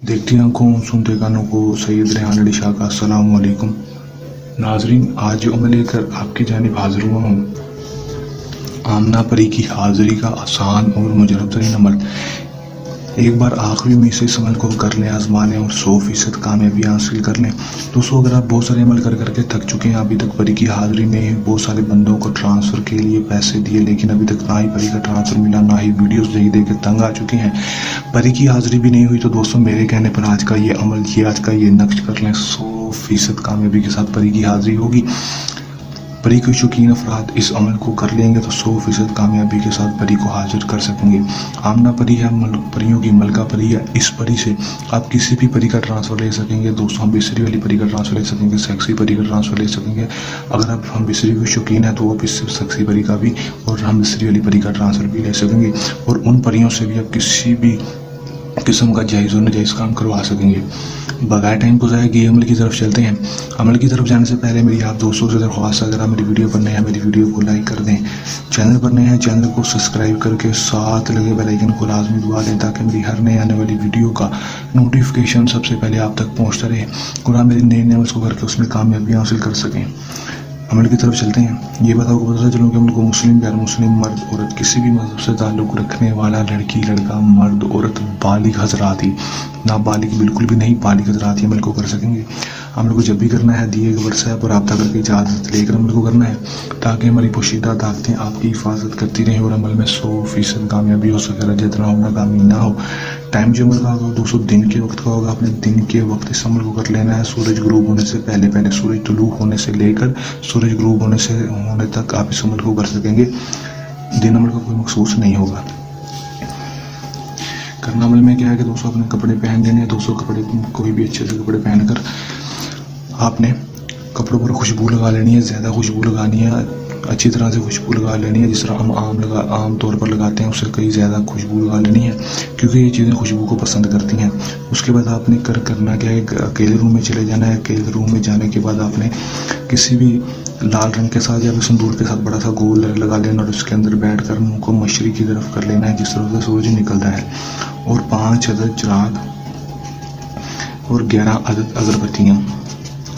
देखती आंखों सुनते कानों को सैयद रेहान अली शाह का अस्सलाम वालेकुम। नाजरीन, आज जो मैं लेकर आपकी जानिब हाजिर हुआ हूँ आमना परी की हाजिरी का आसान और मुजरब तरीन अमल। एक बार आखिरी में से इस अमल को कर लें, आजमा लें और 100% कामयाबी हासिल कर लें। दोस्तों, अगर आप बहुत सारे अमल कर करके थक चुके हैं, अभी तक परी की हाजिरी में बहुत सारे बंदों को ट्रांसफ़र के लिए पैसे दिए लेकिन अभी तक ना ही परी का ट्रांसफ़र मिला, ना ही वीडियोस देख के तंग आ चुके हैं, परी की हाजिरी भी नहीं हुई, तो दोस्तों मेरे कहने पर आज का ये अमल, आज का ये नक्श कर लें। 100% कामयाबी के साथ परी की हाजिरी होगी। परी के शौकीन अफराद इस अमल को कर लेंगे तो 100% कामयाबी के साथ परी को हाजिर कर सकेंगे। आमना परी है, परियों की मलका परी है। इस परी से आप किसी भी परी का ट्रांसफ़र ले सकेंगे। दोस्तों, हम बिसरी वाली परी का ट्रांसफ़र ले सकेंगे, सेक्सी परी का ट्रांसफ़र ले सकेंगे। अगर आप हम बिसरी के शौकीन हैं तो आप इस सेक्सी परी का भी और हम बिसरी वाली परी का ट्रांसफ़र भी ले सकेंगे। और उन परियों से भी आप किसी भी किस्म का जायज़ और नाजायज़ काम करवा सकेंगे। बगैर टाइम को ज़ाया किए अमल की तरफ चलते हैं। अमल की तरफ जाने से पहले मेरी आप दोस्तों से दरख्वास्त है, अगर आप मेरी वीडियो पर नए हैं मेरी वीडियो को लाइक कर दें, चैनल पर नए हैं चैनल को सब्सक्राइब करके साथ लगे बेल आइकन को लाजमी दबा दें ताकि मेरी हर नए आने वाली वीडियो का नोटिफिकेशन सबसे पहले आप तक पहुँचता रहे और आप मेरे नए अमल को करके उसमें कामयाबी हासिल कर सकें। अमल की तरफ चलते हैं। ये बताओ कि पता चलो कि अमल को मुस्लिम, गैर मुस्लिम, मर्द, औरत, किसी भी मजहब से ताल्लुक़ रखने वाला, लड़की, लड़का, मर्द, औरत, बालिग हजरात ही, नाबालिग बिल्कुल भी नहीं, बालिग हजरात ही अमल को कर सकेंगे। अमल को जब भी करना है दिए गए व्हाट्सएप पर रब्ता करके इजाज़त लेकर अमल को करना है ताकि हमारी पोशीदा ताकतें आपकी हिफाजत करती रहें और अमल में 100% कामयाबी हो सके। रजत ना हो, नाकामी ना हो। टाइम जो अमल का होगा 200 दिन के वक्त का होगा। अपने दिन के वक्त इस अमल को कर लेना है। सूरज गुरूब होने से पहले पहले, सूरज तुलू होने से लेकर सूरज गुरूब होने तक आप इस अमल को कर सकेंगे। दिन अमल का कोई मखसूस नहीं होगा। करना अमल में क्या है कि दोस्तों अपने कपड़े पहन लेने हैं। दोस्तों, कपड़े कोई भी अच्छे से कपड़े पहनकर आपने कपड़ों पर खुशबू लगा लेनी है। ज़्यादा खुशबू लगानी है, अच्छी तरह से खुशबू लगा लेनी है। जिस तरह हम आम तौर पर लगाते हैं उससे कई ज़्यादा खुशबू लगा लेनी है क्योंकि ये चीज़ें खुशबू को पसंद करती हैं। उसके बाद आपने करना क्या है, अकेले रूम में चले जाना है। अकेले रूम में जाने के बाद आपने किसी भी लाल रंग के साथ या फिर सिंदूर के साथ बड़ा सा गोल लगा लेना और उसके अंदर बैठकर मुंह को मशरिक की तरफ कर लेना है जिस तरह से सूरज निकलता है। और 5 अदद चिराग और 11 अदद अगरबत्तियाँ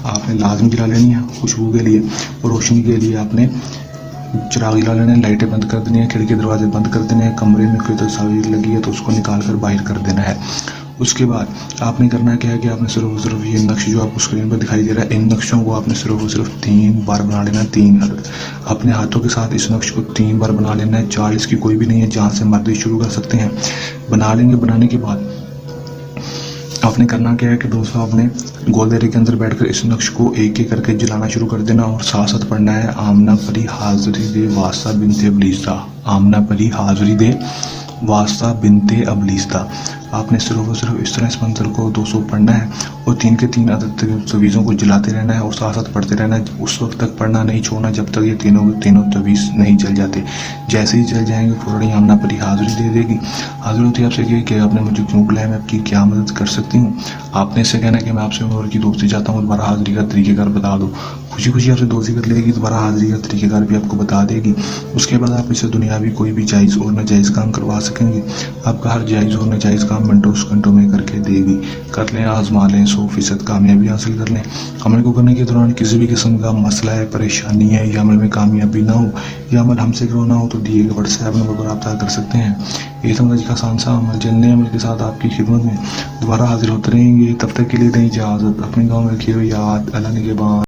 आपने लाजमी जला लेनी है खुशबू के लिए। और रोशनी के लिए आपने चिराग जला लेना है, लाइटें बंद कर देनी है, खिड़की दरवाजे बंद कर देने हैं। कमरे में कोई तस्वीर लगी है तो उसको निकाल कर बाहर कर देना है। उसके बाद आपने करना क्या है कि आपने सिर्फ ये नक्श जो आपको स्क्रीन पर दिखाई दे रहा है, इन नक्शों को आपने सिर्फ 3 बार बना लेना है। 3 अदद अपने हाथों के साथ इस नक्श को 3 बार बना लेना है। चाल इसकी कोई भी नहीं है, जहाँ से मर्दी शुरू कर सकते हैं। बना लेंगे। बनाने के बाद आपने करना क्या है कि दोस्तों आपने गोलदारे के अंदर बैठकर इस नक्श को एक एक करके जलाना शुरू कर देना और साथ साथ पढ़ना है आमना परी हाज़री दे वास्ता बिनते अबलीस्ता। आमना परी हाज़री दे वास्ता बिनते अबलीस्ता। आपने सिर्फ इस तरह इस मंत्र को 200 पढ़ना है और 3 के 3 अदद तवीज़ों को जलाते रहना है और साथ साथ पढ़ते रहना है। उस वक्त तक पढ़ना नहीं छोड़ना जब तक ये तीनों तवीज़ नहीं जल जाते। जैसे ही जल जाएंगे फौरन आमना परी हाज़री दे देगी। हाजिर होती है आपसे कि आपने मुझे क्यों बुलाया, मैं आपकी क्या मदद कर सकती हूँ। आपने इससे कहना है कि मैं आपसे उम्र की दोस्ती चाहता हूँ, दोबारा हाज़िरी का तरीक़ेकार बता दो। खुशी खुशी आपसे दोस्ती कर लेगी, दोबारा हाज़िरी का तरीक़ेकार भी आपको बता देगी। उसके बाद आप इससे दुनियावी कोई भी जायज़ और नाजायज़ काम करवा सकेंगे। आपका हर जायज़ और नाजायज़ काम घंटों में करके देगी। कर लें, आजमा लें, 100% कामयाबी हासिल कर लें। अमल को करने के दौरान किसी भी किस्म का मसला है, परेशानी है या अमल में कामयाबी ना हो या अमल हमसे करवाना हो तो दिए गए व्हाट्सएप नंबर पर रब्ता कर सकते हैं। ये समझ का आसान सा अमल जन्ने अमल के साथ आपकी खिदमत में दोबारा हाजिर होते रहेंगे। तब तक के लिए दें इजाज़त। अपने गाँव में रखिए याद। अल्लाह ने के बाद।